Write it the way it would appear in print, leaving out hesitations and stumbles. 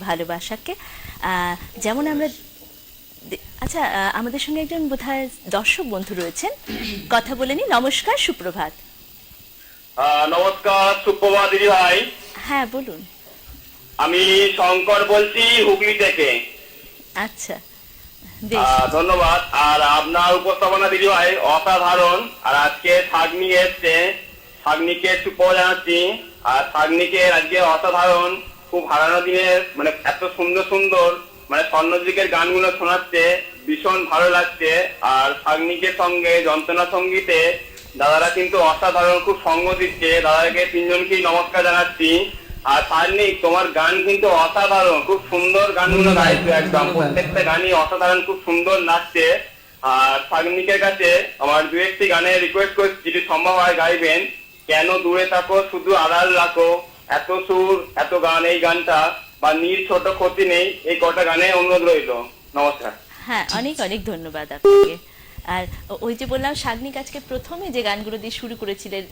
ভালোবাসাকে যেমন আমরা আচ্ছা আমাদের সঙ্গে একজন বোধহয় দর্শক বন্ধু রয়েছেন, কথা বলে নি। নমস্কার, সুপ্রভাত। নমস্কার, সুপ্রভাত দিদি ভাই। হ্যাঁ বলুন। আমি শঙ্কর বলছি, হুগলি থেকে। আচ্ছা, ধন্যবাদ। আর আপনার উপস্থাপনা দিদি ভাই অসাধারণ। আর আজকে শাগনি এসছে, শাগনিকে সুপ্রভাত জানাচ্ছি। আর শাগনিকে আজকে অসাধারণ, খুব হারানো দিনের মানে এত সুন্দর সুন্দর মানে স্বর্ণযুগের গানগুলো শোনাচ্ছে, ভীষণ ভালো লাগছে। আর শাগনিকের সঙ্গে যন্ত্রণা সঙ্গীতে দাদারা কিন্তু অসাধারণ খুব সঙ্গ দিচ্ছে। দাদাকে তিনজনকেই নমস্কার জানাচ্ছি। আর শাগনিক, তোমার গান কিন্তু অসাধারণ, খুব সুন্দর গানগুলো গাইছো, একদম প্রত্যেকটা গানই অসাধারণ, খুব সুন্দর লাগছে। আর শাগনিকের কাছে আমার দু একটি গানের রিকোয়েস্ট করছি, যদি সম্ভব হয় গাইবেন। কেন দূরে থাকো শুধু আড়াল রাখো, এত সুর এত গান, এই গানটা বা নীর ছোট ক্ষতি নেই, এই কটা গানে অনুরোধ রইল। নমস্কার। হ্যাঁ, অনেক অনেক ধন্যবাদ আপনাকে। আর ওই যে বললাম শাগনিক আজকে প্রথমে যে গানগুলো দিয়ে শুরু করেছিলেন